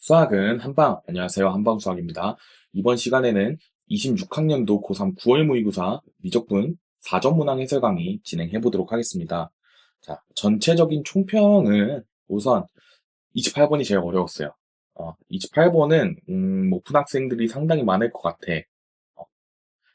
수학은 한방, 안녕하세요. 한방수학입니다. 이번 시간에는 26학년도 고3 9월 모의고사 미적분 4점 문항 해설 강의 진행해 보도록 하겠습니다. 자, 전체적인 총평은 우선 28번이 제일 어려웠어요. 28번은, 푼 학생들이 상당히 많을 것 같아. 어,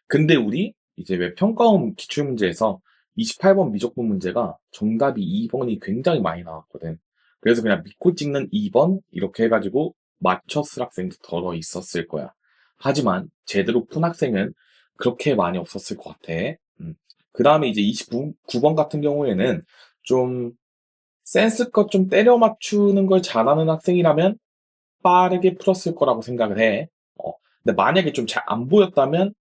근데 우리 이제 왜 평가원 기출문제에서 28번 미적분 문제가 정답이 2번이 굉장히 많이 나왔거든. 그래서 그냥 믿고 찍는 2번 이렇게 해가지고 맞췄을 학생도 덜어 있었을 거야. 하지만 제대로 푼 학생은 그렇게 많이 없었을 것 같아. 그 다음에 이제 29번 같은 경우에는 좀 센스껏 좀 때려 맞추는 걸 잘하는 학생이라면 빠르게 풀었을 거라고 생각을 해. 근데 만약에 좀 잘 안 보였다면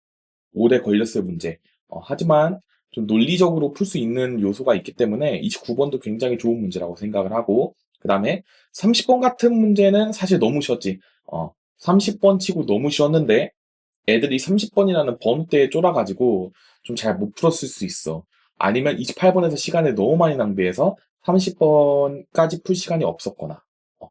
오래 걸렸을 문제. 하지만 좀 논리적으로 풀 수 있는 요소가 있기 때문에 29번도 굉장히 좋은 문제라고 생각을 하고, 그 다음에 30번 같은 문제는 사실 너무 쉬웠지. 30번 치고 너무 쉬웠는데 애들이 30번이라는 번호대에 쫄아가지고 좀 잘 못 풀었을 수 있어. 아니면 28번에서 시간을 너무 많이 낭비해서 30번까지 풀 시간이 없었거나. 어,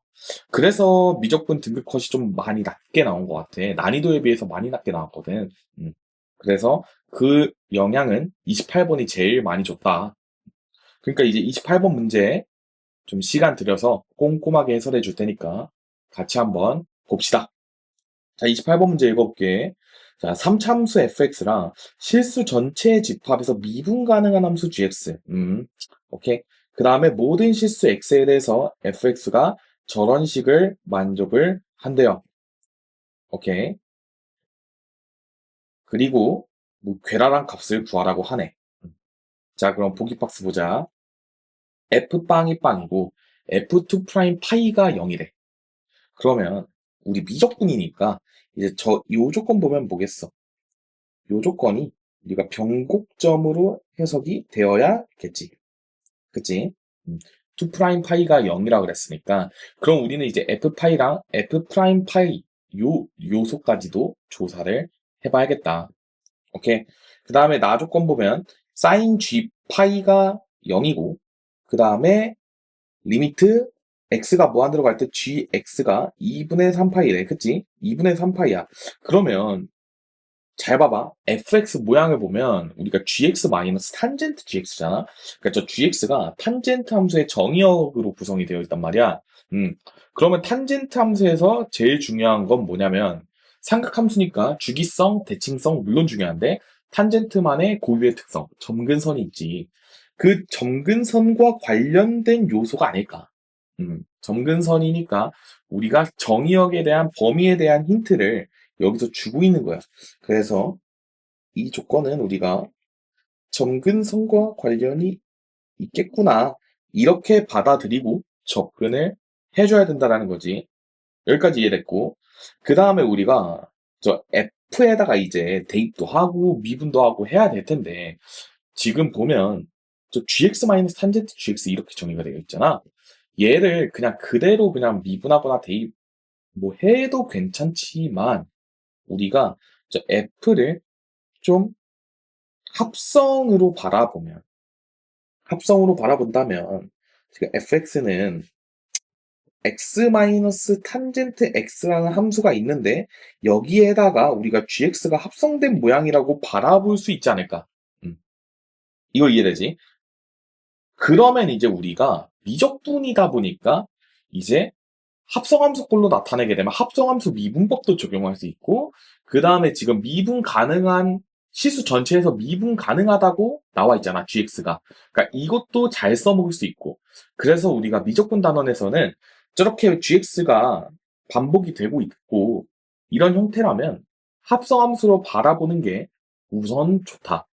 그래서 미적분 등급 컷이 좀 많이 낮게 나온 것 같아. 난이도에 비해서 많이 낮게 나왔거든. 음. 그래서 그 영향은 28번이 제일 많이 줬다. 그러니까 이제 28번 문제 좀 시간 들여서 꼼꼼하게 해설해 줄 테니까 같이 한번 봅시다. 자, 28번 문제 읽어볼게. 자, 3차함수 fx랑 실수 전체 집합에서 미분 가능한 함수 gx. 오케이. 그 다음에 모든 실수 x에 대해서 fx가 저런 식을 만족을 한대요. 오케이. 그리고 뭐 괴랄한 값을 구하라고 하네. 자, 그럼 보기 박스 보자. f빵이 빵이고 f2 프라임 파이가 0이래. 그러면 우리 미적분이니까 이제 요 조건 보면 뭐겠어? 요 조건이 우리가 변곡점으로 해석이 되어야겠지. 그치? 2 프라임 파이가 0이라 그랬으니까 그럼 우리는 이제 f 파이랑 f 프라임 파이 요 요소까지도 조사를 해봐야겠다. 오케이. 그 다음에 나 조건 보면 사인 g 파이가 0이고 그 다음에 리미트 x가 무한대로 갈 때 gx가 2분의 3파이래. 그치? 2분의 3파이야. 그러면 잘 봐봐. fx 모양을 보면 우리가 gx 마이너스 탄젠트 gx잖아. 그러니까 저 gx가 탄젠트 함수의 정의역으로 구성이 되어 있단 말이야. 음. 그러면 탄젠트 함수에서 제일 중요한 건 뭐냐면 삼각함수니까 주기성, 대칭성 물론 중요한데 탄젠트만의 고유의 특성, 점근선이 있지. 그 점근선과 관련된 요소가 아닐까. 점근선이니까 우리가 정의역에 대한 범위에 대한 힌트를 여기서 주고 있는 거야. 그래서 이 조건은 우리가 점근선과 관련이 있겠구나. 이렇게 받아들이고 접근을 해줘야 된다라는 거지. 여기까지 이해됐고. 그 다음에 우리가 저 F에다가 이제 대입도 하고 미분도 하고 해야 될 텐데, 지금 보면 저 gx-탄젠트 gx 이렇게 정의가 되어 있잖아. 얘를 그냥 그대로 그냥 미분하거나 대입 뭐 해도 괜찮지만 우리가 저 F를 좀 합성으로 바라보면, 합성으로 바라본다면, 지금 fx는 x 탄젠트 x라는 함수가 있는데, 여기에다가 우리가 gx가 합성된 모양이라고 바라볼 수 있지 않을까? 음, 이걸 이해되지? 그러면 이제 우리가 미적분이다 보니까, 이제 합성함수꼴로 나타내게 되면 합성함수 미분법도 적용할 수 있고, 그 다음에 지금 미분 가능한 실수 전체에서 미분 가능하다고 나와 있잖아, gx가. 그러니까 이것도 잘 써먹을 수 있고. 그래서 우리가 미적분 단원에서는 저렇게 gx가 반복이 되고 있고, 이런 형태라면 합성함수로 바라보는 게 우선 좋다.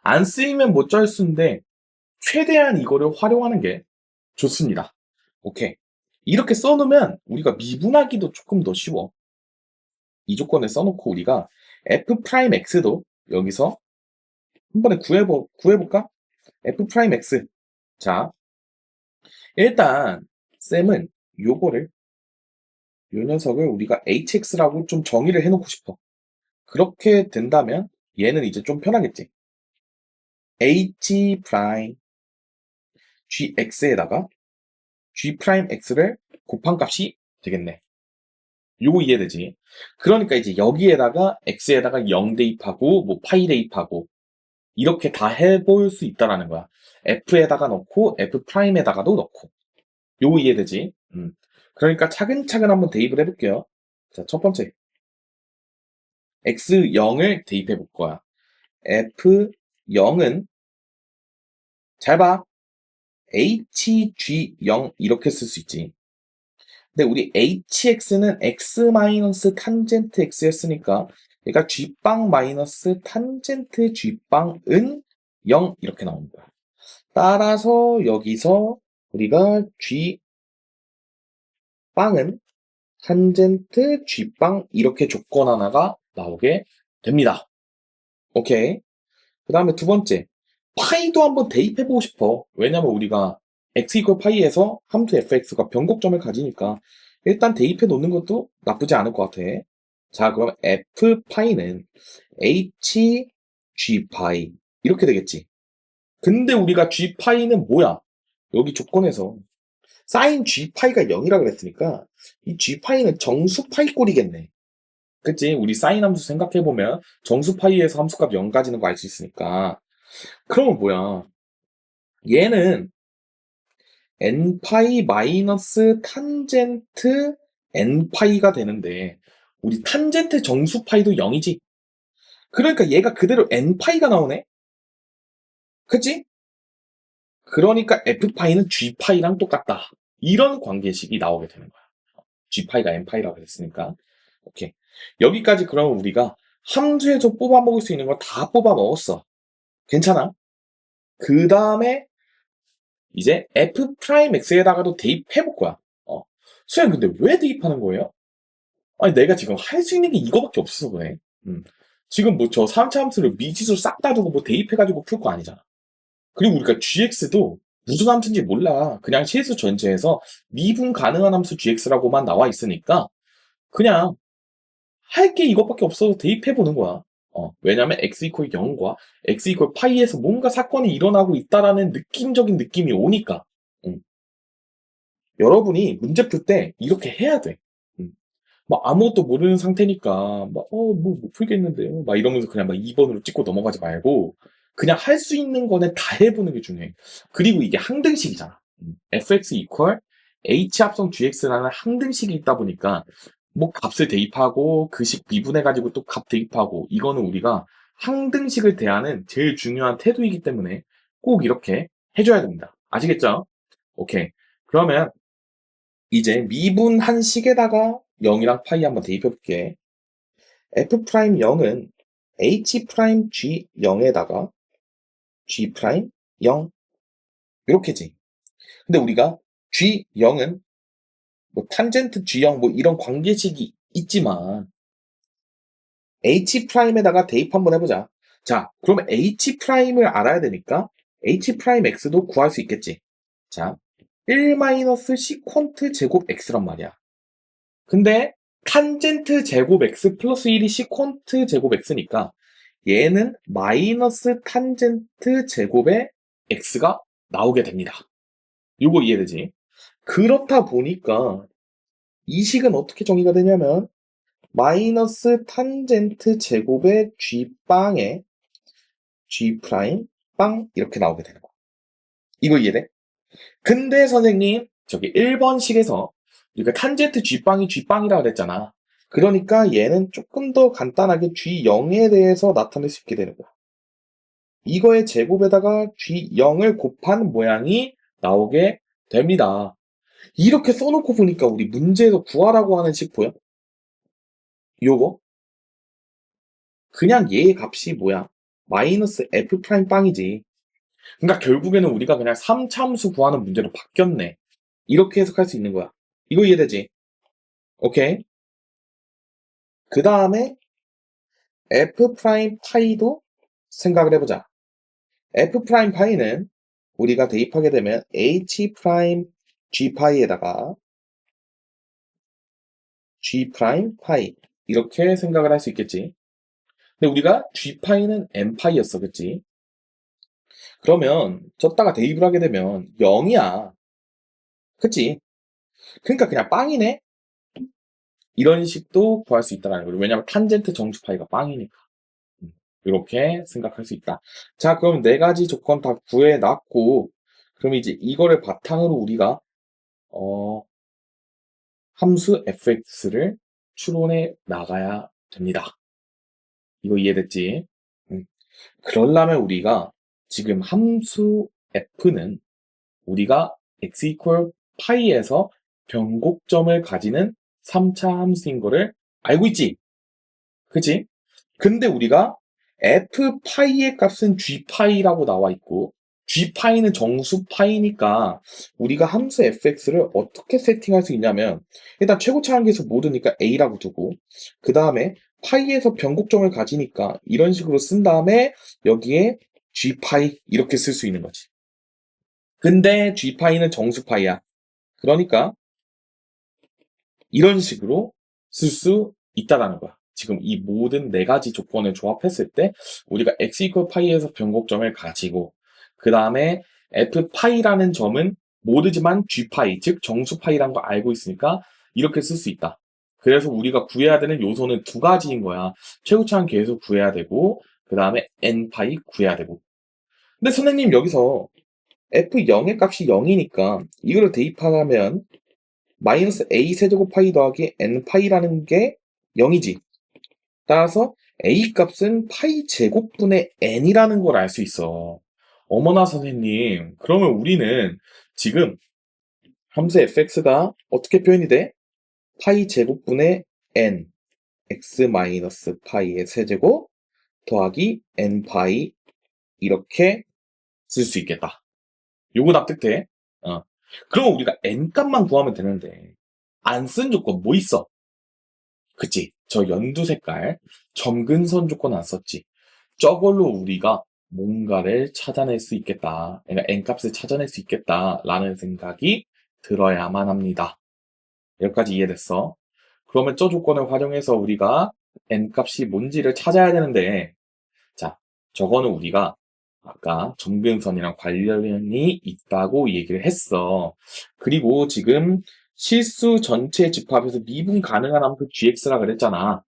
안 쓰이면 못 쩔 수인데, 최대한 이거를 활용하는 게 좋습니다. 오케이. 이렇게 써놓으면 우리가 미분하기도 조금 더 쉬워. 이 조건을 써놓고 우리가 f'x도 여기서 한 번에 구해볼까? f'x. 자, 일단 쌤은 요거를 요 녀석을 우리가 hx라고 좀 정의를 해놓고 싶어. 그렇게 된다면 얘는 이제 좀 편하겠지. h 프라임 gx에다가 g 프라임 x를 곱한 값이 되겠네. 요거 이해되지? 그러니까 이제 여기에다가 x에다가 0 대입하고 뭐 파이 대입하고 이렇게 다 해볼 수 있다라는 거야. f에다가 넣고 f 프라임에다가도 넣고. 요거 이해되지? 그러니까 차근차근 한번 대입을 해볼게요. 자, 첫 번째 x0을 대입해 볼 거야. f0은 잘 봐. hg0 이렇게 쓸 수 있지. 근데 우리 hx는 x 마이너스 탄젠트 x였으니까 얘가 g빵 마이너스 탄젠트 g빵은 0 이렇게 나오는 거야. 따라서 여기서 우리가 g빵은 탄젠트 g빵 이렇게 조건 하나가 나오게 됩니다. 오케이. 그 다음에 두 번째 파이도 한번 대입해보고 싶어. 왜냐면 우리가 x 이퀄 파이에서 함수 fx가 변곡점을 가지니까 일단 대입해 놓는 것도 나쁘지 않을 것 같아. 자, 그럼 f 파이는 h g 파이 이렇게 되겠지. 근데 우리가 g 파이는 뭐야? 여기 조건에서 사인 g 파이가 0이라 그랬으니까 이 g 파이는 정수 파이 꼴이겠네. 그치? 우리 사인 함수 생각해보면 정수 파이에서 함수값 0 가지는 거 알 수 있으니까. 그러면 뭐야? 얘는 n파이 마이너스 탄젠트 n파이가 되는데 우리 탄젠트 정수파이도 0이지. 그러니까 얘가 그대로 n파이가 나오네. 그치? 그러니까 f파이는 g파이랑 똑같다. 이런 관계식이 나오게 되는 거야. g파이가 n파이라고 했으니까. 오케이. 여기까지 그러면 우리가 함수에서 뽑아 먹을 수 있는 거 다 뽑아 먹었어. 괜찮아? 그 다음에 이제 f 프라임 x에다가도 대입해 볼 거야. 수영 근데 왜 대입하는 거예요? 아니 내가 지금 할 수 있는 게 이거밖에 없어서 그래. 지금 뭐 저 3차 함수를 미지수 싹 다 두고 뭐 대입해가지고 풀 거 아니잖아. 그리고 우리가 gx도 무슨 함수인지 몰라. 그냥 실수 전체에서 미분 가능한 함수 gx라고만 나와 있으니까 그냥 할 게 이것밖에 없어서 대입해보는 거야. 왜냐면 x 이퀄 0과 x 이퀄 파이에서 뭔가 사건이 일어나고 있다라는 느낌적인 느낌이 오니까. 음. 여러분이 문제 풀 때 이렇게 해야 돼. 음. 막 아무것도 모르는 상태니까 못 풀겠는데요. 막 이러면서 그냥 막 2번으로 찍고 넘어가지 말고 그냥 할 수 있는 거는 다 해보는 게 중요해. 그리고 이게 항등식이잖아. fx 이퀄 h 합성 gx라는 항등식이 있다 보니까 뭐 값을 대입하고 그 식 미분해가지고 또 값 대입하고 이거는 우리가 항등식을 대하는 제일 중요한 태도이기 때문에 꼭 이렇게 해줘야 됩니다. 아시겠죠? 오케이. 그러면 이제 미분한 식에다가 0이랑 파이 한번 대입해 볼게. f 프라임 0은 h 프라임 g 0에다가 g 프라임 0 이렇게지. 근데 우리가 g 0은 뭐 탄젠트 g 0 뭐 이런 관계식이 있지만 h 프라임에다가 대입 한번 해보자. 자, 그러면 h 프라임을 알아야 되니까 h 프라임 x도 구할 수 있겠지. 자, 1 마이너스 시퀀트 제곱 x란 말이야. 근데 탄젠트 제곱 x 플러스 1이 시퀀트 제곱 x니까 얘는 마이너스 탄젠트 제곱의 x가 나오게 됩니다. 이거 이해되지? 그렇다 보니까 이 식은 어떻게 정의가 되냐면 마이너스 탄젠트 제곱의 g빵에 g 프라임 빵 이렇게 나오게 되는 거야. 이거 이해돼? 근데 선생님 저기 1번식에서 우리가 탄젠트 g빵이 g빵이라 그랬잖아. 그러니까 얘는 조금 더 간단하게 g0에 대해서 나타낼 수 있게 되는 거야. 이거의 제곱에다가 g0을 곱한 모양이 나오게 됩니다. 이렇게 써놓고 보니까 우리 문제에서 구하라고 하는 식 보여? 요거? 그냥 얘의 값이 뭐야? 마이너스 f 프라임 빵이지. 그러니까 결국에는 우리가 그냥 3참수 구하는 문제로 바뀌었네. 이렇게 해석할 수 있는 거야. 이거 이해되지? 오케이. 그 다음에 f 프라임 파이도 생각을 해보자. f 프라임 파이는 우리가 대입하게 되면 h 프라임 g 파이에다가 g 프라임 파이 이렇게 생각을 할 수 있겠지. 근데 우리가 g 파이는 n 파이였어, 그치? 그러면 졌다가 대입을 하게 되면 0이야. 그치? 그러니까 그냥 빵이네? 이런 식도 구할 수 있다는 거죠. 왜냐하면 탄젠트 정수 파이가 빵이니까. 이렇게 생각할 수 있다. 자, 그럼 네 가지 조건 다 구해놨고, 그럼 이제 이거를 바탕으로 우리가 함수 fx를 추론해 나가야 됩니다. 이거 이해됐지? 음. 그러려면 우리가 지금 함수 f는 우리가 x equal 파이에서 변곡점을 가지는 3차 함수인 거를 알고 있지? 그치? 근데 우리가 f 파이의 값은 g 파이라고 나와 있고 g 파이는 정수 파이니까 우리가 함수 fx를 어떻게 세팅할 수 있냐면 일단 최고차 한계수 모두니까 a라고 두고 그 다음에 파이에서 변곡점을 가지니까 이런 식으로 쓴 다음에 여기에 g 파이 이렇게 쓸 수 있는 거지. 근데 g 파이는 정수 파이야. 그러니까 이런 식으로 쓸 수 있다라는 거야. 지금 이 모든 네 가지 조건을 조합했을 때 우리가 x 이퀄 파이에서 변곡점을 가지고 그 다음에 f 파이라는 점은 모르지만 g 파이 즉 정수 파이라는 걸 알고 있으니까 이렇게 쓸 수 있다. 그래서 우리가 구해야 되는 요소는 두 가지인 거야. 최고차항 계수 구해야 되고 그 다음에 n 파이 구해야 되고. 근데 선생님 여기서 f0의 값이 0이니까 이거를 대입하면 마이너스 a 세제곱 파이 더하기 n 파이라는 게 0이지. 따라서 a 값은 파이 제곱분의 n이라는 걸 알 수 있어. 어머나 선생님, 그러면 우리는 지금 함수 fx가 어떻게 표현이 돼? 파이 제곱분의 n, x 마이너스 파이의 세제곱 더하기 n 파이 이렇게 쓸 수 있겠다. 요거 납득돼? 그럼 우리가 n 값만 구하면 되는데 안 쓴 조건 뭐 있어? 그치? 저 연두 색깔 점근선 조건 안 썼지? 저걸로 우리가 뭔가를 찾아낼 수 있겠다. 그러니까 n값을 찾아낼 수 있겠다라는 생각이 들어야만 합니다. 여기까지 이해됐어? 그러면 저 조건을 활용해서 우리가 n값이 뭔지를 찾아야 되는데 자, 저거는 우리가 아까 점근선이랑 관련이 있다고 얘기를 했어. 그리고 지금 실수 전체 집합에서 미분 가능한 함수 gx라 그랬잖아.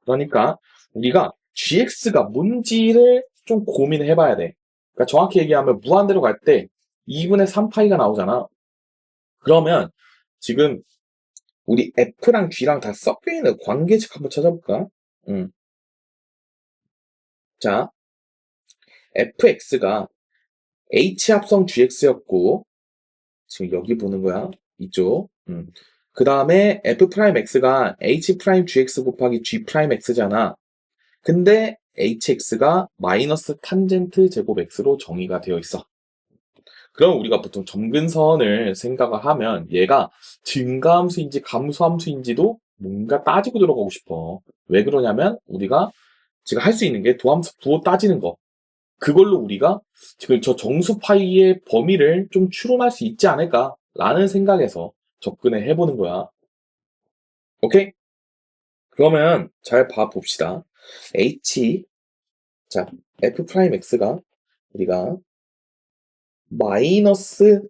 그러니까 우리가 gx가 뭔지를 좀 고민을 해봐야 돼. 그러니까 정확히 얘기하면 무한대로 갈 때 2분의 3파이가 나오잖아. 그러면 지금 우리 f랑 g랑 다 섞여있는 관계식 한번 찾아볼까? 자, fx가 h 합성 gx였고 지금 여기 보는 거야. 이쪽. 그 다음에 f'x가 h'gx 곱하기 g'x잖아. 근데 hx가 마이너스 탄젠트 제곱 x로 정의가 되어 있어. 그럼 우리가 보통 점근선을 생각을 하면 얘가 증가함수인지 감소함수인지도 뭔가 따지고 들어가고 싶어. 왜 그러냐면 우리가 지금 할 수 있는 게 도함수 부호 따지는 거. 그걸로 우리가 지금 저 정수 파이의 범위를 좀 추론할 수 있지 않을까라는 생각에서 접근을 해보는 거야. 오케이? 그러면 잘 봐봅시다. h, 자, f'x가 우리가 마이너스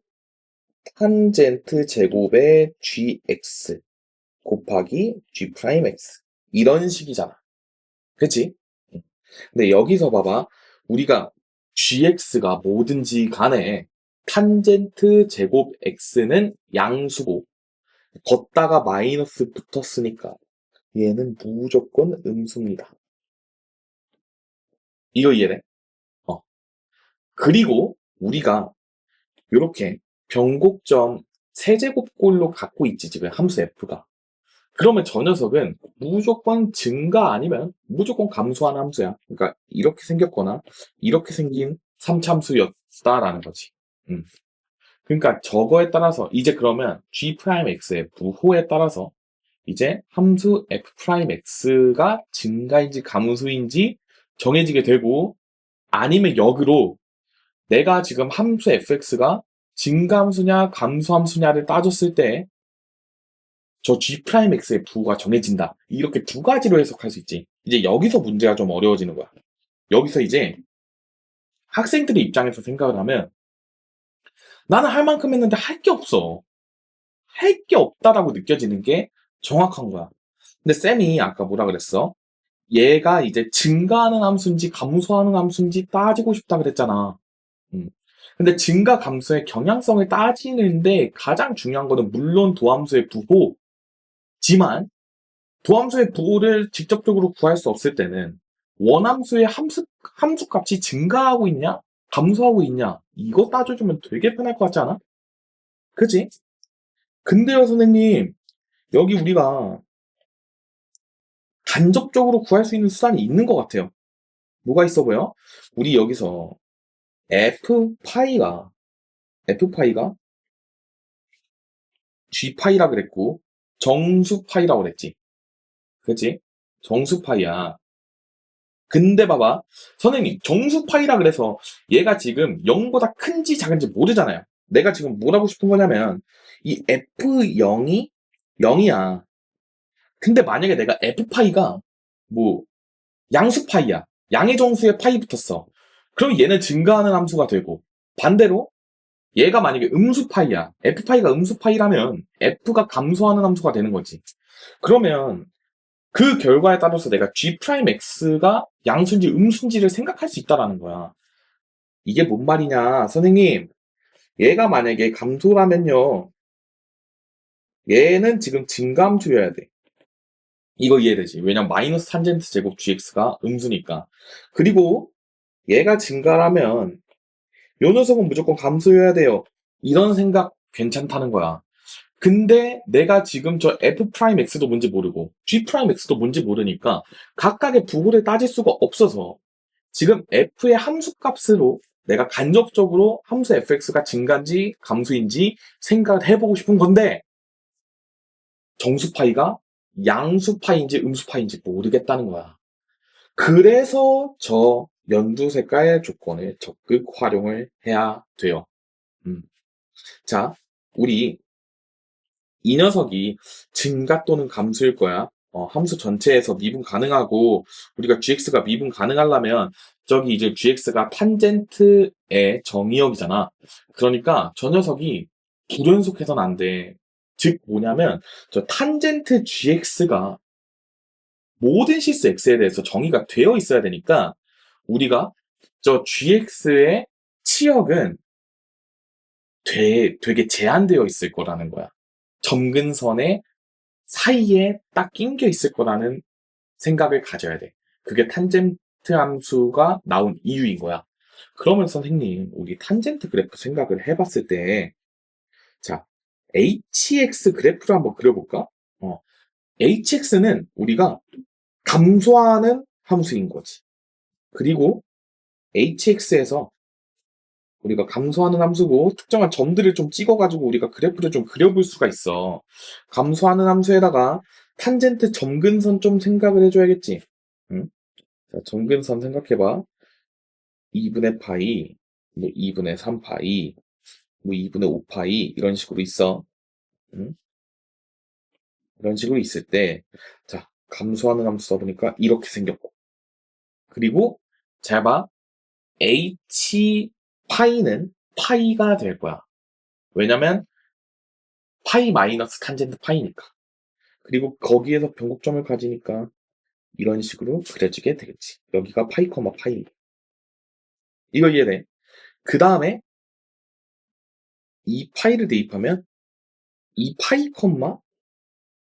탄젠트 제곱의 gx 곱하기 g'x 이런 식이잖아. 그치? 근데 여기서 봐봐. 우리가 gx가 뭐든지 간에 탄젠트 제곱 x는 양수고 걷다가 마이너스 붙었으니까 얘는 무조건 음수입니다. 이거 이해돼? 어. 그리고 우리가 이렇게 변곡점 세제곱꼴로 갖고 있지 지금 함수 f가. 그러면 저 녀석은 무조건 증가 아니면 무조건 감소하는 함수야. 그러니까 이렇게 생겼거나 이렇게 생긴 3참수였다라는 거지. 음. 그러니까 저거에 따라서 이제 그러면 g'x의 부호에 따라서 이제 함수 f'x가 증가인지 감소인지 정해지게 되고 아니면 역으로 내가 지금 함수 fx가 증가함수냐 감소함수냐를 따졌을 때 저 g'x의 부호가 정해진다. 이렇게 두 가지로 해석할 수 있지. 이제 여기서 문제가 좀 어려워지는 거야. 여기서 이제 학생들의 입장에서 생각을 하면 나는 할 만큼 했는데 할 게 없어. 할 게 없다라고 느껴지는 게 정확한 거야. 근데 쌤이 아까 뭐라 그랬어? 얘가 이제 증가하는 함수인지 감소하는 함수인지 따지고 싶다 그랬잖아. 음. 근데 증가 감소의 경향성을 따지는데 가장 중요한 거는 물론 도함수의 부호지만 도함수의 부호를 직접적으로 구할 수 없을 때는 원함수의 함수 값이 증가하고 있냐? 감소하고 있냐? 이거 따져주면 되게 편할 것 같지 않아? 그치? 근데요, 선생님, 여기 우리가 간접적으로 구할 수 있는 수단이 있는 것 같아요. 뭐가 있어 보여? 우리 여기서 F파이가 G파이라 그랬고, 정수파이라고 그랬지. 그치? 정수파이야. 근데 봐봐. 선생님, 정수파이라 그래서 얘가 지금 0보다 큰지 작은지 모르잖아요. 내가 지금 뭘 하고 싶은 거냐면, 이 F0이 0이야. 근데 만약에 내가 F파이가 뭐 양수파이야. 양의 정수에 파이 붙었어. 그럼 얘는 증가하는 함수가 되고, 반대로 얘가 만약에 음수파이야. F파이가 음수파이라면 F가 감소하는 함수가 되는 거지. 그러면 그 결과에 따라서 내가 G'X가 양수인지 음수인지를 생각할 수 있다라는 거야. 이게 뭔 말이냐, 선생님. 얘가 만약에 감소라면요. 얘는 지금 증가함수여야 돼. 이거 이해되지? 왜냐면 마이너스 탄젠트 제곱 Gx가 음수니까. 그리고 얘가 증가라면 요 녀석은 무조건 감소여야 돼요. 이런 생각 괜찮다는 거야. 근데 내가 지금 저 F'X도 뭔지 모르고 G'X도 뭔지 모르니까 각각의 부호를 따질 수가 없어서 지금 F의 함수값으로 내가 간접적으로 함수 fx가 증가인지 감소인지 생각을 해보고 싶은 건데 정수파이가 양수파인지 음수파인지 모르겠다는 거야. 그래서 저 연두색깔 조건을 적극 활용을 해야 돼요. 음. 자, 우리 이 녀석이 증가 또는 감소일 거야. 함수 전체에서 미분 가능하고 우리가 gx가 미분 가능하려면 저기 이제 gx가 탄젠트의 정의역이잖아. 그러니까 저 녀석이 불연속해서는 안 돼. 즉 뭐냐면 저 탄젠트 gx가 모든 실수 x에 대해서 정의가 되어 있어야 되니까 우리가 저 gx의 치역은 되게 제한되어 있을 거라는 거야. 점근선에 사이에 딱 낑겨 있을 거라는 생각을 가져야 돼. 그게 탄젠트 함수가 나온 이유인 거야. 그러면 선생님, 우리 탄젠트 그래프 생각을 해봤을 때, 자, hx 그래프를 한번 그려볼까? hx는 우리가 감소하는 함수인 거지. 그리고 hx에서 우리가 감소하는 함수고 특정한 점들을 좀 찍어가지고 우리가 그래프를 좀 그려볼 수가 있어. 감소하는 함수에다가 탄젠트 점근선 좀 생각을 해줘야겠지. 응? 자, 점근선 생각해봐. 2분의 파이, 뭐 2분의 3파이, 뭐 2분의 5파이 이런 식으로 있어. 응? 이런 식으로 있을 때, 자, 감소하는 함수 써보니까 이렇게 생겼고. 그리고 잘 봐. h 파이는 파이가 될 거야. 왜냐면 파이 마이너스 탄젠트 파이니까. 그리고 거기에서 변곡점을 가지니까 이런 식으로 그려지게 되겠지. 여기가 파이, 파이. 이거 이해돼? 그 다음에 이 파이를 대입하면 이 파이,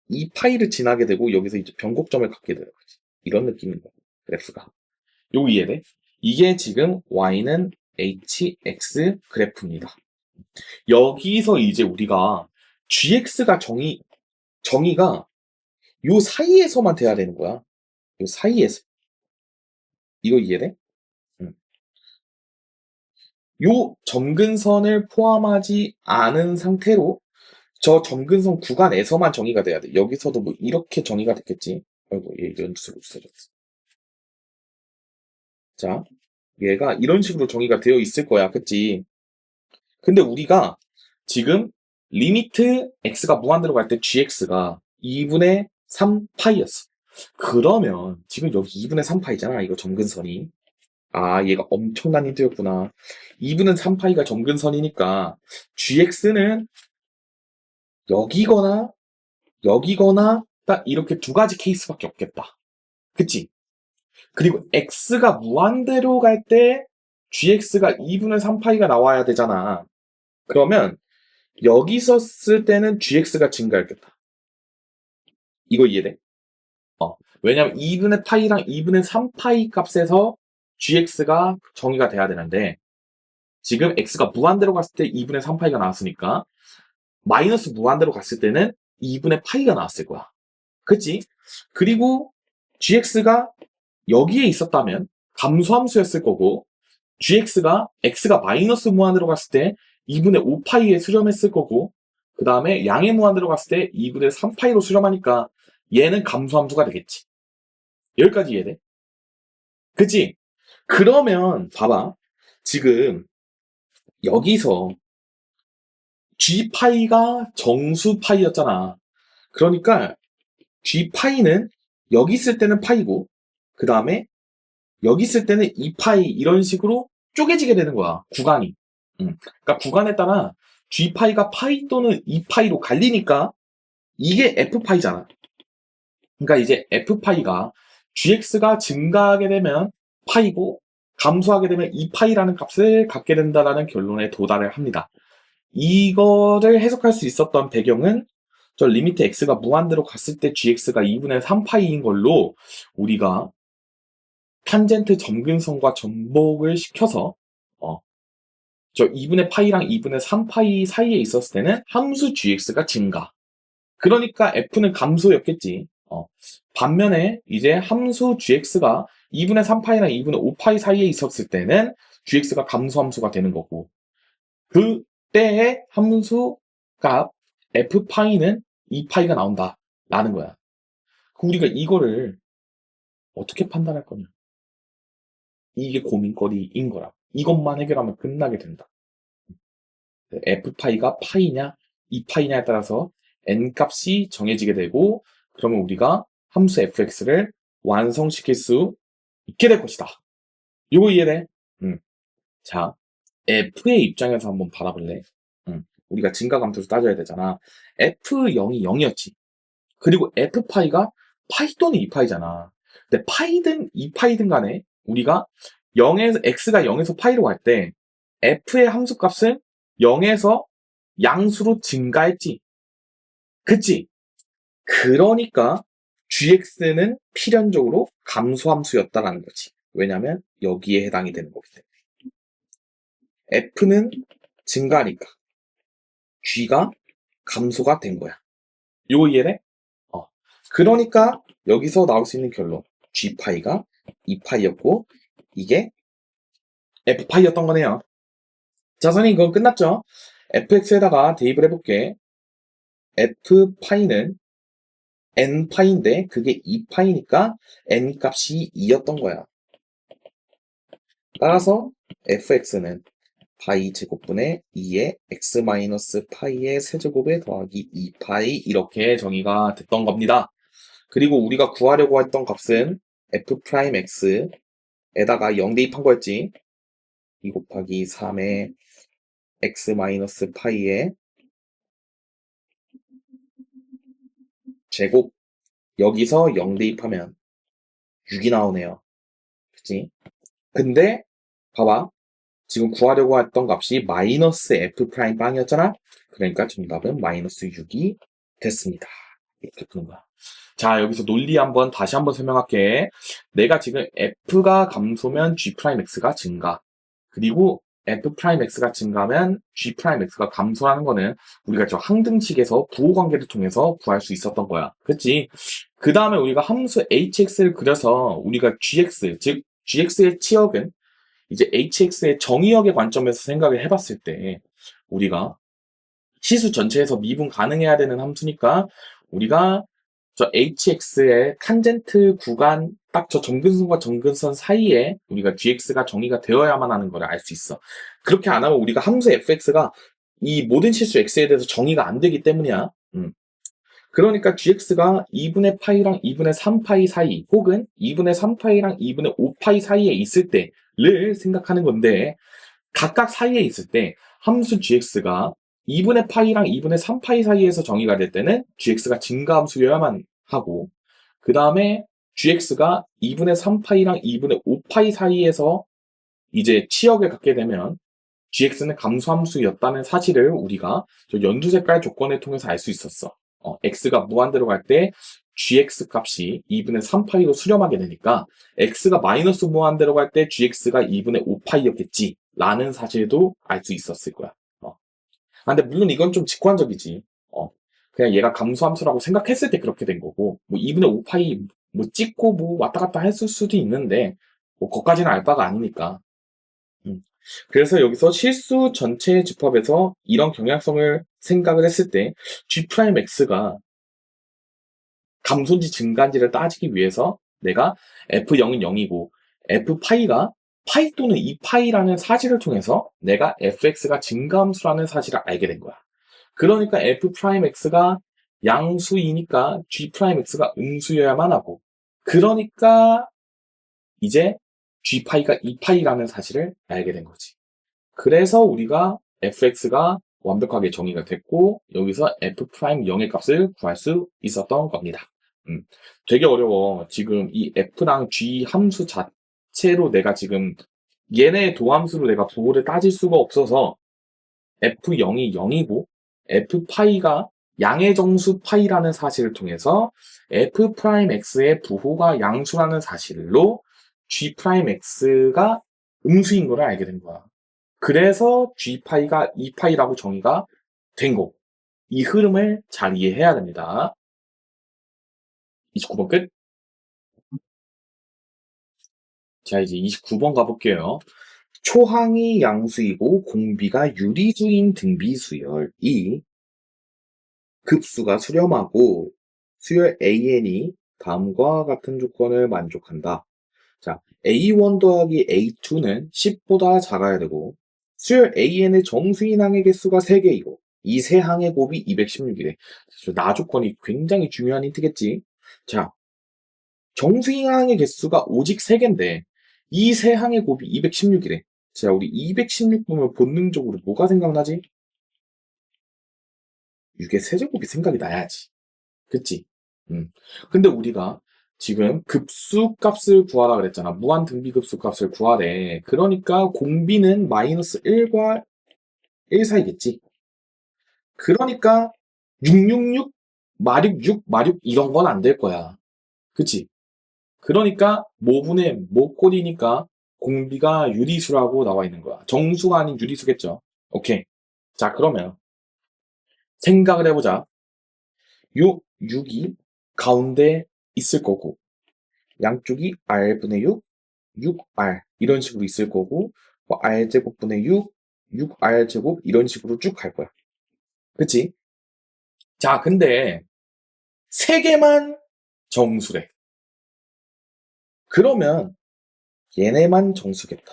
이 파이를 지나게 되고 여기서 이제 변곡점을 갖게 되는 거지. 이런 느낌인 거야. 그래프가. 요거 이해돼? 이게 지금 y는 hx 그래프입니다. 여기서 이제 우리가 gx가 정의가 요 사이에서만 돼야 되는 거야. 요 사이에서. 이거 이해돼? 응. 요 점근선을 포함하지 않은 상태로 저 점근선 구간에서만 정의가 돼야 돼. 여기서도 뭐 이렇게 정의가 됐겠지. 아이고, 얘 연두색 없어졌어. 자, 얘가 이런 식으로 정의가 되어 있을 거야. 그치? 근데 우리가 지금 리미트 x가 무한대로 갈 때 gx가 2분의 3파이였어. 그러면 지금 여기 2분의 3파이잖아. 이거 점근선이. 아, 얘가 엄청난 힌트였구나. 2분의 3파이가 점근선이니까 gx는 여기거나 여기거나 딱 이렇게 두 가지 케이스밖에 없겠다. 그치? 그리고 x가 무한대로 갈 때 gx가 2분의 3파이가 나와야 되잖아. 그러면 여기서 쓸 때는 gx가 증가했겠다. 이거 이해돼? 왜냐면 2분의 파이랑 2분의 3파이 값에서 gx가 정의가 돼야 되는데 지금 x가 무한대로 갔을 때 2분의 3파이가 나왔으니까 마이너스 무한대로 갔을 때는 2분의 파이가 나왔을 거야. 그치? 그리고 gx가 여기에 있었다면 감소함수였을 거고 x가 마이너스 무한대로 갔을 때 2분의 5파이에 수렴했을 거고 그 다음에 양의 무한대로 갔을 때 2분의 3파이로 수렴하니까 얘는 감소함수가 되겠지. 여기까지 이해돼? 그치? 그러면 봐봐. 지금 여기서 g파이가 정수파이였잖아. 그러니까 g파이는 여기 있을 때는 파이고 그 다음에 여기 있을 때는 2파이 이런 식으로 쪼개지게 되는 거야. 구간이. 그러니까 구간에 따라 g파이가 파이 또는 2파이로 갈리니까 이게 f파이잖아. 그러니까 이제 f파이가 gx가 증가하게 되면 파이고 감소하게 되면 2파이라는 값을 갖게 된다라는 결론에 도달을 합니다. 이거를 해석할 수 있었던 배경은 저 리미트 x가 무한대로 갔을 때 gx가 2분의 3파이인 걸로 우리가 탄젠트 점근성과 전복을 시켜서 저 2분의 파이랑 2분의 3파이 사이에 있었을 때는 함수 gx가 증가. 그러니까 f는 감소였겠지. 반면에 이제 함수 gx가 2분의 3파이랑 2분의 5파이 사이에 있었을 때는 gx가 감소함수가 되는 거고 그때의 함수 값 f파이는 2파이가 나온다라는 거야. 그럼 우리가 이거를 어떻게 판단할 거냐? 이게 고민거리인 거라. 이것만 해결하면 끝나게 된다. f파이가 파이냐 2파이냐에 따라서 n값이 정해지게 되고 그러면 우리가 함수 fx를 완성시킬 수 있게 될 것이다. 이거 이해돼? 자, f의 입장에서 한번 바라볼래? 우리가 증가감수를 따져야 되잖아. f0이 0이었지. 그리고 f파이가 파이 또는 2파이잖아. 근데 파이든 2파이든 간에 우리가 0에서 x가 0에서 파이로 갈 때 f의 함수값은 0에서 양수로 증가했지. 그치? 그러니까 gx는 필연적으로 감소함수였다라는 거지. 왜냐면 여기에 해당이 되는 거기 때문에. f는 증가니까 g가 감소가 된 거야. 요거 이해돼? 그러니까 여기서 나올 수 있는 결론 g파이가 2파이였고 이게 f파이였던 거네요. 자, 선생님 그건 끝났죠? fx에다가 대입을 해볼게. f파이는 n파인데 그게 2파이니까 n값이 2였던 거야. 따라서 fx는 파이 제곱분의 2의 x-파이의 세제곱에 더하기 2파이 이렇게 정의가 됐던 겁니다. 그리고 우리가 구하려고 했던 값은 f'x에다가 0 대입한 거였지. 2 곱하기 3의 x-파이의 제곱 여기서 0 대입하면 6이 나오네요. 그치? 근데 봐봐. 지금 구하려고 했던 값이 마이너스 f' 빵이었잖아? 그러니까 정답은 마이너스 6이 됐습니다. 이렇게 푸는 거야. 자, 여기서 논리 다시 한번 설명할게. 내가 지금 f가 감소면 g'x가 증가. 그리고 f'x가 증가하면 g'x가 감소하는 거는 우리가 저 항등식에서 부호관계를 통해서 구할 수 있었던 거야. 그치? 그 다음에 우리가 함수 hx를 그려서 우리가 gx, 즉 gx의 치역은 이제 hx의 정의역의 관점에서 생각을 해봤을 때 우리가 시수 전체에서 미분 가능해야 되는 함수니까 우리가 저 hx의 탄젠트 구간 딱 저 점근선과 점근선 사이에 우리가 gx가 정의가 되어야만 하는 걸 알 수 있어. 그렇게 안 하면 우리가 함수 fx가 이 모든 실수 x에 대해서 정의가 안 되기 때문이야. 그러니까 gx가 2분의 파이랑 2분의 3파이 사이 혹은 2분의 3파이랑 2분의 5파이 사이에 있을 때를 생각하는 건데 각각 사이에 있을 때 함수 gx가 2분의 파이랑 2분의 3파이 사이에서 정의가 될 때는 gx가 증가함수여야만 하고, 그 다음에 gx가 2분의 3파이랑 2분의 5파이 사이에서 이제 치역을 갖게 되면 gx는 감소함수였다는 사실을 우리가 저 연두색깔 조건을 통해서 알 수 있었어. x가 무한대로 갈 때 gx 값이 2분의 3파이로 수렴하게 되니까 x가 마이너스 무한대로 갈 때 gx가 2분의 5파이였겠지 라는 사실도 알 수 있었을 거야. 근데 물론 이건 좀 직관적이지. 그냥 얘가 감소함수라고 생각했을 때 그렇게 된 거고, 뭐 2분의 5파이 뭐 찍고 뭐 왔다 갔다 했을 수도 있는데, 뭐 거기까지는 알 바가 아니니까. 음. 그래서 여기서 실수 전체 집합에서 이런 경향성을 생각을 했을 때 G'X가 감소인지 증가인지를 따지기 위해서 내가 F0은 0이고 F파이가 파이 또는 2파이라는 사실을 통해서 내가 fx가 증가함수라는 사실을 알게 된 거야. 그러니까 F'X가 양수이니까 G'X가 음수여야만 하고, 그러니까 이제 G파이가 2파이라는 사실을 알게 된 거지. 그래서 우리가 fx가 완벽하게 정의가 됐고 여기서 f'0의 값을 구할 수 있었던 겁니다. 되게 어려워. 지금 이 f랑 g 함수 자체로 내가 지금 얘네 도함수로 내가 부호를 따질 수가 없어서 f0이 0이고 f파이가 양의 정수 파이라는 사실을 통해서 f'x의 부호가 양수라는 사실로 g'x가 음수인 걸 알게 된 거야. 그래서 G파이가 2파이라고 정의가 된 거. 이 흐름을 잘 이해해야 됩니다. 29번 끝. 자, 이제 29번 가볼게요. 초항이 양수이고 공비가 유리수인 등비수열이 급수가 수렴하고 수열 AN이 다음과 같은 조건을 만족한다. 자, A1 더하기 A2는 10보다 작아야 되고 수열 AN의 정수인 항의 개수가 3개이고 이 세 항의 곱이 216이래. 나 조건이 굉장히 중요한 힌트겠지. 자, 정수인 항의 개수가 오직 3개인데 이 세 항의 곱이 216이래. 자, 우리 216 보면 본능적으로 뭐가 생각나지? 6의 세제곱이 생각이 나야지. 그치? 근데 우리가 지금 급수 값을 구하라 그랬잖아. 무한 등비 급수 값을 구하래. 그러니까 공비는 마이너스 1과 1 사이겠지. 그러니까 666, 마륙 6, 마륙 이런 건 안 될 거야. 그치? 그러니까 모분의 모꼴이니까 공비가 유리수라고 나와 있는 거야. 정수가 아닌 유리수겠죠. 오케이. 자, 그러면 생각을 해보자. 요 6이 가운데 있을 거고 양쪽이 r분의 6, 6r 이런 식으로 있을 거고 뭐 r제곱분의 6, 6r제곱 이런 식으로 쭉 갈 거야. 그치? 자, 근데 3개만 정수래. 그러면 얘네만 정수겠다.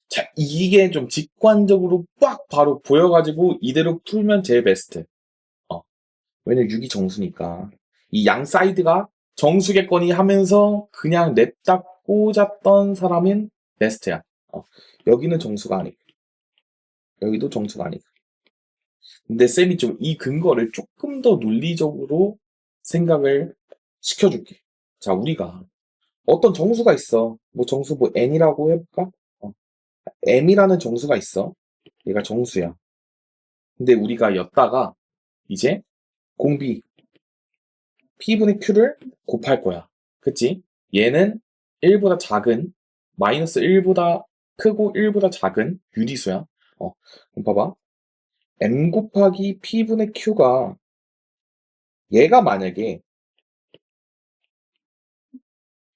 자, 이게 좀 직관적으로 빡 바로 보여가지고 이대로 풀면 제일 베스트. 왜냐면 6이 정수니까. 이 양 사이드가 정수겠거니 하면서 그냥 냅다 꽂았던 사람은 베스트야. 여기는 정수가 아니고, 여기도 정수가 아니고. 근데 쌤이 좀 이 근거를 조금 더 논리적으로 생각을 시켜줄게. 자, 우리가 어떤 정수가 있어. 뭐 정수 뭐 n이라고 해볼까? m이라는 정수가 있어. 얘가 정수야. 근데 우리가 였다가 이제 공비 P분의 Q를 곱할 거야. 그치? 얘는 1보다 작은, 마이너스 1보다 크고 1보다 작은 유리수야. 그럼 봐봐. M 곱하기 P분의 Q가 얘가 만약에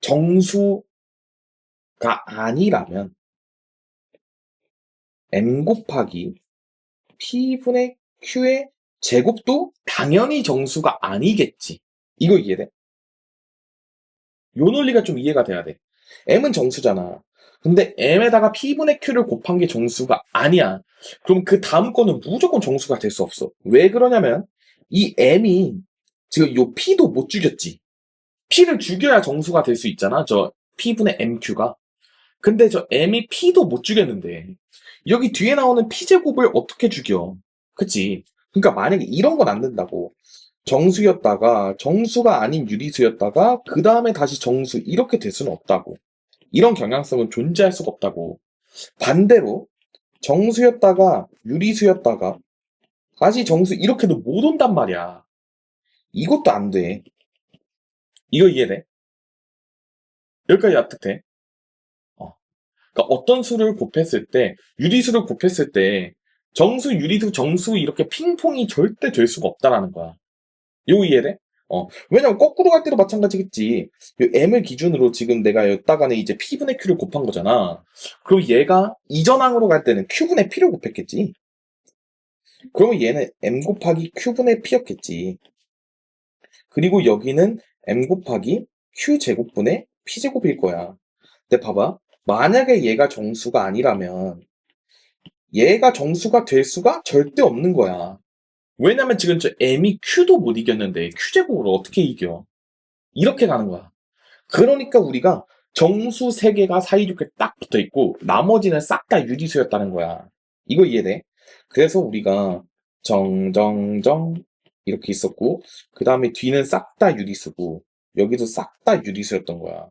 정수가 아니라면 M 곱하기 P분의 Q의 제곱도 당연히 정수가 아니겠지. 이거 이해돼? 요 논리가 좀 이해가 돼야 돼. m은 정수잖아. 근데 m에다가 p분의 q를 곱한 게 정수가 아니야. 그럼 그 다음 거는 무조건 정수가 될 수 없어. 왜 그러냐면 이 m이 지금 요 p도 못 죽였지. p를 죽여야 정수가 될 수 있잖아. 저 p분의 mq가. 근데 저 m이 p도 못 죽였는데 여기 뒤에 나오는 p제곱을 어떻게 죽여? 그치? 그러니까 만약에 이런 건 안 된다고. 정수였다가 정수가 아닌 유리수였다가 그 다음에 다시 정수 이렇게 될 수는 없다고. 이런 경향성은 존재할 수가 없다고. 반대로 정수였다가 유리수였다가 다시 정수 이렇게도 못 온단 말이야. 이것도 안 돼. 이거 이해돼? 여기까지 납득돼? 어. 그러니까 어떤 수를 곱했을 때, 유리수를 곱했을 때 정수, 유리수, 정수 이렇게 핑퐁이 절대 될 수가 없다라는 거야. 이거 이해돼? 왜냐면 거꾸로 갈 때도 마찬가지겠지. 이 m을 기준으로 지금 내가 여기다가는 이제 p분의 q를 곱한 거잖아. 그럼 얘가 이전항으로 갈 때는 q분의 p를 곱했겠지. 그러면 얘는 m 곱하기 q분의 p였겠지. 그리고 여기는 m 곱하기 q제곱분의 p제곱일 거야. 근데 봐봐. 만약에 얘가 정수가 아니라면 얘가 정수가 될 수가 절대 없는 거야. 왜냐면 지금 저 m이 q도 못 이겼는데 q제곱으로 어떻게 이겨? 이렇게 가는 거야. 그러니까 우리가 정수 3개가 사이좋게 딱 붙어 있고 나머지는 싹 다 유리수였다는 거야. 이거 이해돼? 그래서 우리가 정정정 이렇게 있었고 그 다음에 뒤는 싹 다 유리수고 여기도 싹 다 유리수였던 거야.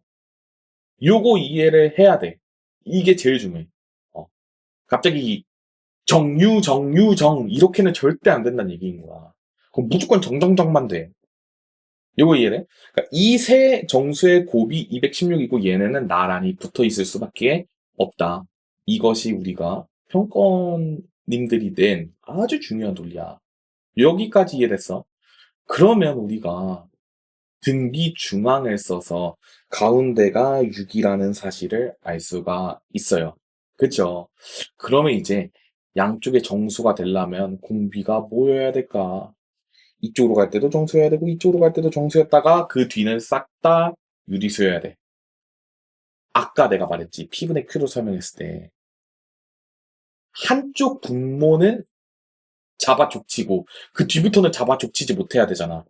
요거 이해를 해야 돼. 이게 제일 중요해. 어. 갑자기 정유 이렇게는 절대 안 된다는 얘기인 거야. 그럼 무조건 정정정만 돼. 요거 이해돼? 그러니까 이 세 정수의 곱이 216이고 얘네는 나란히 붙어 있을 수밖에 없다. 이것이 우리가 평권님들이 낸 아주 중요한 논리야. 여기까지 이해됐어? 그러면 우리가 등기 중앙을 써서 가운데가 6이라는 사실을 알 수가 있어요. 그쵸? 그러면 이제 양쪽의 정수가 되려면 공비가 뭐여야 될까? 이쪽으로 갈 때도 정수여야 되고 이쪽으로 갈 때도 정수였다가 그 뒤는 싹 다 유리수여야 돼. 아까 내가 말했지. P분의 Q로 설명했을 때 한쪽 분모는 잡아 족치고 그 뒤부터는 잡아 족치지 못해야 되잖아.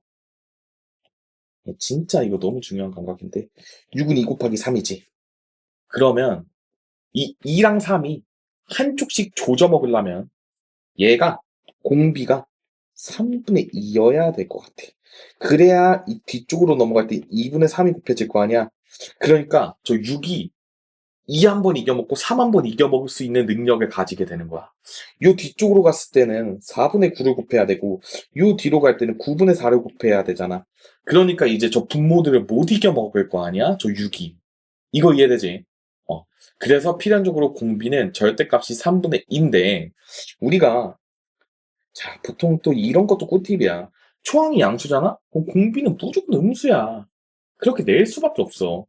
진짜 이거 너무 중요한 감각인데 6은 2 곱하기 3이지. 그러면 이 2랑 3이 한쪽씩 조져 먹으려면 얘가 공비가 3분의 2여야 될 것 같아. 그래야 이 뒤쪽으로 넘어갈 때 2분의 3이 곱해질 거 아니야. 그러니까 저 6이 2 한 번 이겨먹고 3 한 번 이겨먹을 수 있는 능력을 가지게 되는 거야. 요 뒤쪽으로 갔을 때는 4분의 9를 곱해야 되고 요 뒤로 갈 때는 9분의 4를 곱해야 되잖아. 그러니까 이제 저 분모들을 못 이겨먹을 거 아니야? 저 6이. 이거 이해되지? 어. 그래서 필연적으로 공비는 절대값이 3분의 2인데 우리가 자, 보통 또 이런 것도 꿀팁이야. 초항이 양수잖아? 그럼 공비는 무조건 음수야. 그렇게 낼 수밖에 없어.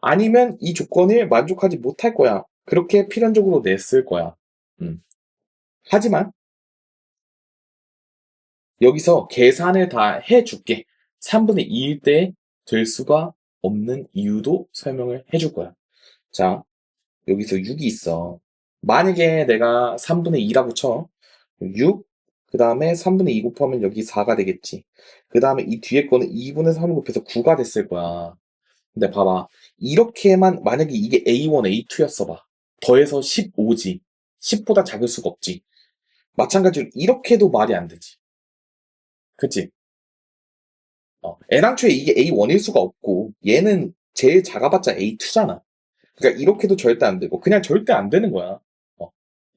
아니면 이 조건을 만족하지 못할 거야. 그렇게 필연적으로 냈을 거야. 음. 하지만 여기서 계산을 다 해줄게. 3분의 2일 때 될 수가 없는 이유도 설명을 해줄 거야. 자, 여기서 6이 있어. 만약에 내가 3분의 2라고 쳐. 6, 그 다음에 3분의 2 곱하면 여기 4가 되겠지. 그 다음에 이 뒤에 거는 2분의 3을 곱해서 9가 됐을 거야. 근데 봐봐. 이렇게만, 만약에 이게 A1, A2였어 봐. 더해서 15지. 10보다 작을 수가 없지. 마찬가지로 이렇게도 말이 안 되지. 그치? 애당초에 이게 A1일 수가 없고, 얘는 제일 작아봤자 A2잖아. 그러니까 이렇게도 절대 안 되고, 그냥 절대 안 되는 거야.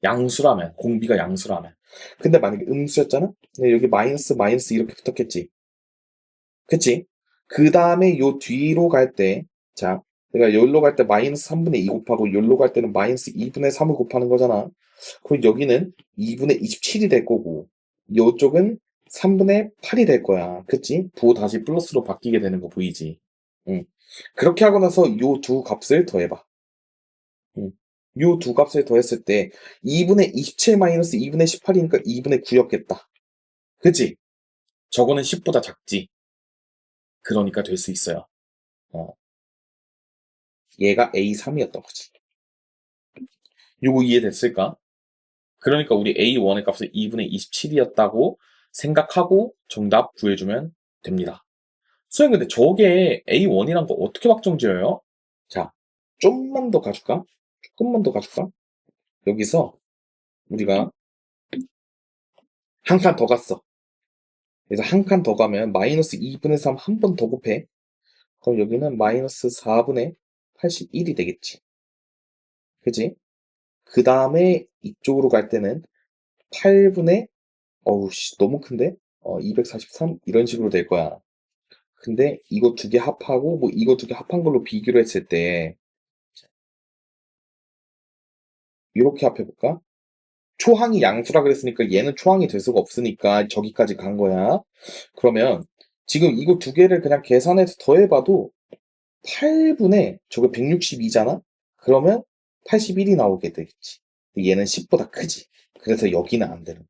양수라면, 공비가 양수라면. 근데 만약에 음수였잖아? 근데 여기 마이너스, 마이너스 이렇게 붙었겠지. 그치? 그 다음에 요 뒤로 갈 때, 자, 내가 여기로 갈 때 마이너스 3분의 2 곱하고 여기로 갈 때는 마이너스 2분의 3을 곱하는 거잖아. 그럼 여기는 2분의 27이 될 거고, 요쪽은 3분의 8이 될 거야. 그치? 부호 다시 플러스로 바뀌게 되는 거 보이지? 응. 그렇게 하고 나서 요 두 값을 더해봐. 응. 요 두 값을 더했을 때 2분의 27 마이너스 2분의 18이니까 2분의 9였겠다. 그치? 저거는 10보다 작지. 그러니까 될 수 있어요. 어. 얘가 A3이었던 거지. 요거 이해됐을까? 그러니까 우리 A1의 값을 2분의 27이었다고 생각하고 정답 구해주면 됩니다. 선생님, 근데 저게 A1이란 거 어떻게 확정지어요? 자, 좀만 더 가줄까? 조금만 더 가줄까? 여기서 우리가 한 칸 더 갔어. 그래서 한 칸 더 가면 마이너스 2분의 3 한 번 더 곱해. 그럼 여기는 마이너스 4분의 81이 되겠지. 그지? 그 다음에 이쪽으로 갈 때는 8분의, 어우, 씨, 너무 큰데? 243? 이런 식으로 될 거야. 근데 이거 두 개 합하고, 뭐 이거 두 개 합한 걸로 비교를 했을 때, 이렇게 합해볼까? 초항이 양수라 그랬으니까 얘는 초항이 될 수가 없으니까 저기까지 간 거야. 그러면 지금 이거 두 개를 그냥 계산해서 더해봐도 8분의 저게 162잖아? 그러면 81이 나오게 되겠지. 얘는 10보다 크지. 그래서 여기는 안 되는.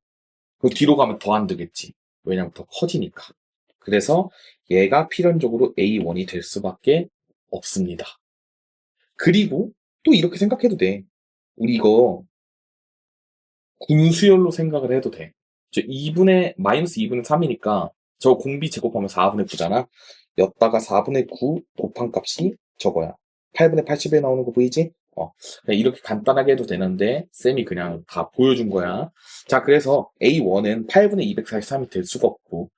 그 뒤로 가면 더 안 되겠지. 왜냐면 더 커지니까. 그래서 얘가 필연적으로 A1이 될 수밖에 없습니다. 그리고 또 이렇게 생각해도 돼. 우리 이거 분수열로 생각을 해도 돼. 저 2분의 마이너스 2분의 3이니까 저 공비 제곱하면 4분의 9잖아. 였다가 4분의 9 곱한 값이 저거야. 8분의 80에 나오는 거 보이지? 그냥 이렇게 간단하게 해도 되는데 쌤이 그냥 다 보여준 거야. 자, 그래서 A1은 8분의 243이 될 수가 없고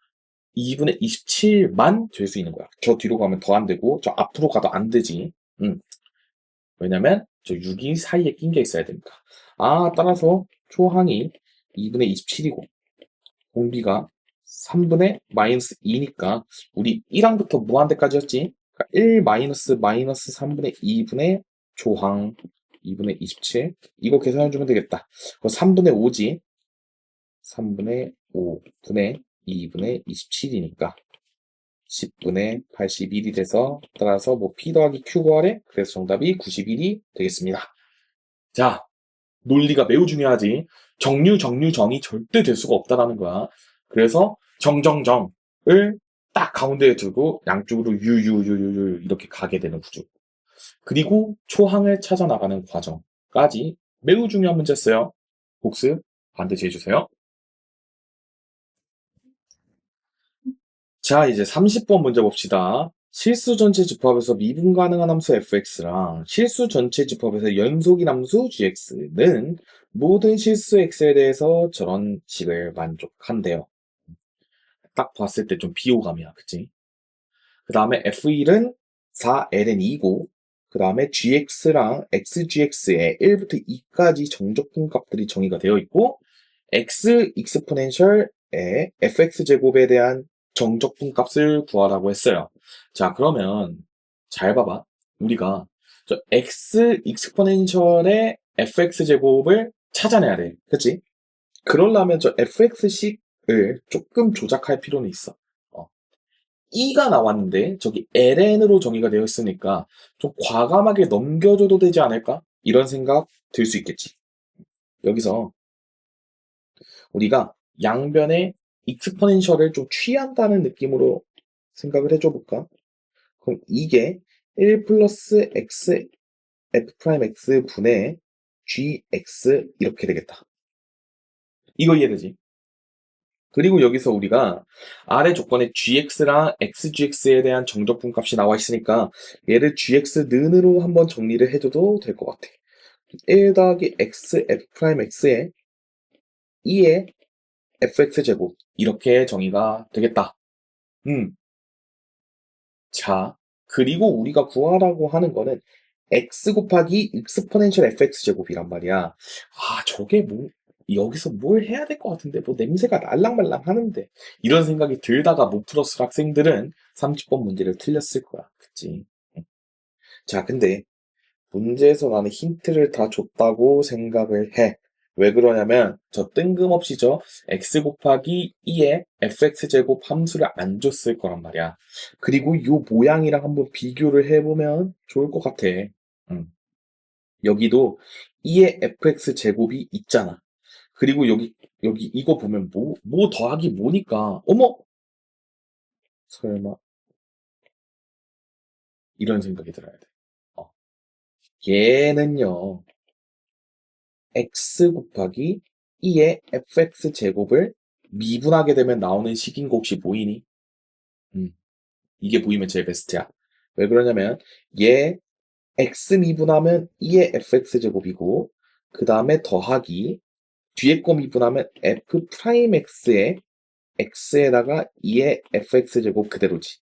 2분의 27만 될 수 있는 거야. 저 뒤로 가면 더 안 되고 저 앞으로 가도 안 되지. 왜냐면 저 6이 사이에 낀 게 있어야 되니까. 따라서 초항이 2분의 27이고 공비가 3분의 마이너스 2니까 우리 1항부터 무한대까지였지. 그러니까 1 마이너스 마이너스 3분의 2분의 조항 2분의 27 이거 계산해주면 되겠다. 그럼 3분의 5지. 3분의 5분의 2분의 27이니까 10분의 81이 돼서 따라서 뭐 P 더하기 Q 구하래. 그래서 정답이 91이 되겠습니다. 자, 논리가 매우 중요하지. 정이 절대 될 수가 없다라는 거야. 그래서 정을 딱 가운데에 두고 양쪽으로 유유유유유 이렇게 가게 되는 구조. 그리고 초항을 찾아 나가는 과정까지 매우 중요한 문제였어요. 복습 반드시 해주세요. 자, 이제 30번 문제 봅시다. 실수 전체 집합에서 미분 가능한 함수 fx랑 실수 전체 집합에서 연속인 함수 gx는 모든 실수 x에 대해서 저런 식을 만족한대요. 딱 봤을 때 좀 비호감이야, 그치? 그 다음에 f1은 4ln2고, 그 다음에 gx랑 xgx의 1부터 2까지 정적분 값들이 정의가 되어 있고, x 익스포넨셜의 fx제곱에 대한 정적분 값을 구하라고 했어요. 자, 그러면 잘 봐봐. 우리가 저 x 익스포넨셜의 fx제곱을 찾아내야 돼. 그치? 그러려면 저 fx식을 조금 조작할 필요는 있어. 어. E가 나왔는데 저기 ln으로 정의가 되어 있으니까 좀 과감하게 넘겨줘도 되지 않을까? 이런 생각 들 수 있겠지. 여기서 우리가 양변의 익스포넨셜을 좀 취한다는 느낌으로 생각을 해줘 볼까? 그럼 이게 1 플러스 x f 프라임 x 분의 gx 이렇게 되겠다. 이거 이해되지? 그리고 여기서 우리가 아래 조건에 gx랑 xgx에 대한 정적분 값이 나와 있으니까 얘를 gx는으로 한번 정리를 해줘도 될 것 같아. 1 더하기 x f 프라임 x에 2의 fx제곱 이렇게 정의가 되겠다. 자, 그리고 우리가 구하라고 하는 거는 x 곱하기 익스포넨셜 fx제곱이란 말이야. 저게 뭐 여기서 뭘 해야 될 것 같은데 뭐 냄새가 날랑말랑 하는데 이런 생각이 들다가 못 풀었을 학생들은 30번 문제를 틀렸을 거야. 그치? 자, 근데 문제에서 나는 힌트를 다 줬다고 생각을 해. 왜 그러냐면 저 뜬금없이 저 x 곱하기 2의 fx제곱 함수를 안 줬을 거란 말이야. 그리고 이 모양이랑 한번 비교를 해보면 좋을 것 같아. 음. 여기도 2의 fx제곱이 있잖아. 그리고 여기 이거 보면 뭐 더하기 뭐니까 어머 설마 이런 생각이 들어야 돼. 어. 얘는요 x 곱하기 2의 fx 제곱을 미분하게 되면 나오는 식인 거 혹시 보이니? 이게 보이면 제일 베스트야. 왜 그러냐면 얘 x 미분하면 2의 fx 제곱이고 그 다음에 더하기 뒤에 거 미분하면 f 프라임 x의 x에다가 2의 fx제곱 그대로지.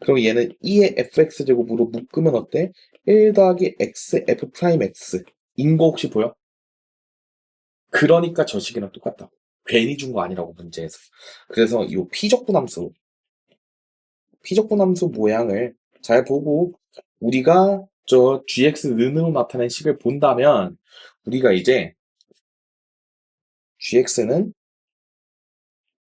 그럼 얘는 2의 fx제곱으로 묶으면 어때? 1 더하기 x f 프라임 x 인 거 혹시 보여? 그러니까 저 식이랑 똑같다. 괜히 준 거 아니라고 문제에서. 그래서 이 피적분함수 모양을 잘 보고 우리가 저 gx 는으로 나타낸 식을 본다면 우리가 이제 gx는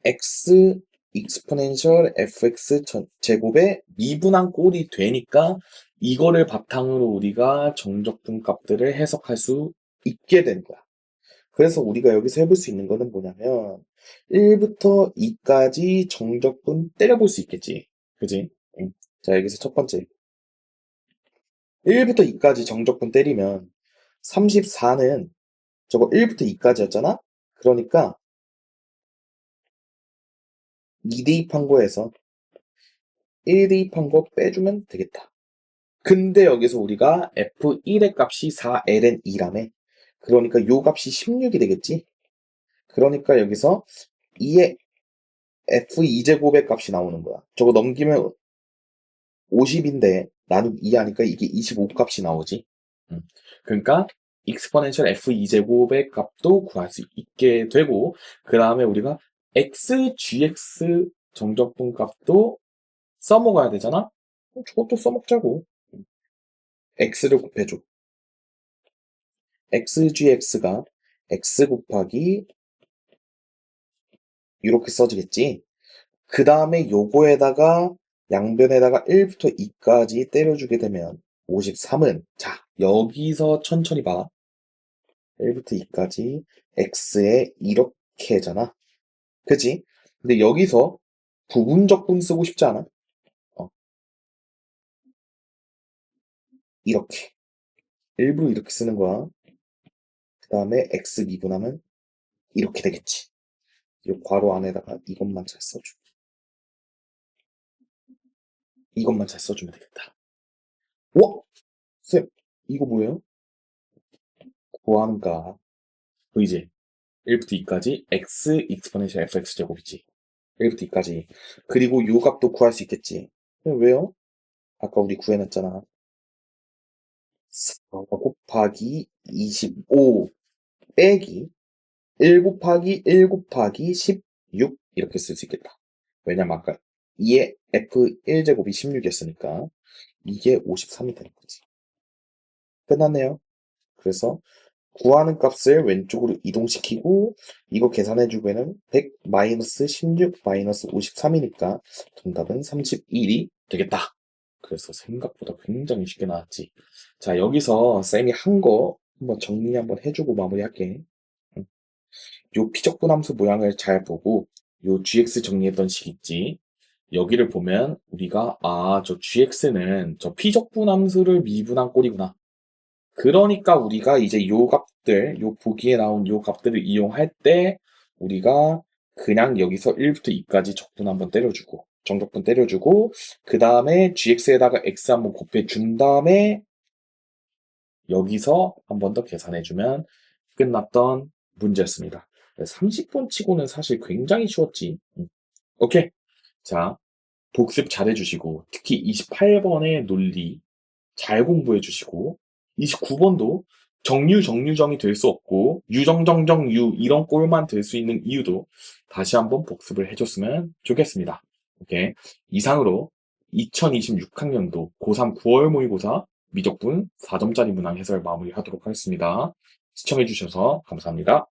x 익스포넨셜 fx 제곱의 미분한 꼴이 되니까 이거를 바탕으로 우리가 정적분 값들을 해석할 수 있게 된 거야. 그래서 우리가 여기서 해볼 수 있는 거는 뭐냐면 1부터 2까지 정적분 때려볼 수 있겠지. 그지? 응. 자, 여기서 첫 번째 1부터 2까지 정적분 때리면 34는 저거 1부터 2까지였잖아? 그러니까 2 대입한 거에서 1 대입한 거 빼주면 되겠다. 근데 여기서 우리가 F1의 값이 4ln 2라며. 그러니까 요 값이 16이 되겠지? 그러니까 여기서 2의 F2제곱의 값이 나오는 거야. 저거 넘기면 50인데 나누기 2 하니까 이게 25 값이 나오지. 그러니까 익스포넨셜 f2제곱의 값도 구할 수 있게 되고 그 다음에 우리가 x, gx 정적분 값도 써먹어야 되잖아? 저것도 써먹자고. x를 곱해줘. xgx가 x 곱하기 이렇게 써지겠지? 그 다음에 요거에다가 양변에다가 1부터 2까지 때려주게 되면 53은 자 여기서 천천히 봐. 1부터 2까지 x에 이렇게잖아. 그치? 근데 여기서 부분적분 쓰고 싶지 않아? 어, 이렇게. 일부러 이렇게 쓰는 거야. 그 다음에 x 미분하면 이렇게 되겠지. 이 괄호 안에다가 이것만 잘 써줘. 이것만 잘 써주면 되겠다. 와! 쌤, 이거 뭐예요? 구하는가? 보이지? 1부터 2까지 x 익스포넨셜 fx 제곱이지. 1부터 2까지. 그리고 요 값도 구할 수 있겠지. 왜요? 아까 우리 구해놨잖아. 4 곱하기 25 빼기 1 곱하기 1 곱하기 16 이렇게 쓸 수 있겠다. 왜냐면 아까 2의 f1제곱이 16이었으니까 이게 53이 되는 거지. 끝났네요. 그래서 구하는 값을 왼쪽으로 이동시키고 이거 계산해주면은 100 마이너스 16 마이너스 53이니까 정답은 31이 되겠다. 그래서 생각보다 굉장히 쉽게 나왔지. 자, 여기서 쌤이 한 거 한번 정리 한번 해주고 마무리할게. 요 피적분함수 모양을 잘 보고 요 gx 정리했던 식 있지. 여기를 보면 우리가 저 gx는 저 피적분함수를 미분한 꼴이구나. 그러니까 우리가 이제 요 값들, 요 보기에 나온 요 값들을 이용할 때 우리가 그냥 여기서 1부터 2까지 적분 한번 때려주고 정적분 때려주고 그 다음에 gx에다가 x 한번 곱해준 다음에 여기서 한 번 더 계산해주면 끝났던 문제였습니다. 30번 치고는 사실 굉장히 쉬웠지. 오케이. 자, 복습 잘 해주시고 특히 28번의 논리 잘 공부해 주시고 29번도 정유정유정이 될 수 없고 유정정정유 이런 꼴만 될 수 있는 이유도 다시 한번 복습을 해줬으면 좋겠습니다. 오케이. 이상으로 2026학년도 고3 9월 모의고사 미적분 4점짜리 문항 해설 마무리하도록 하겠습니다. 시청해주셔서 감사합니다.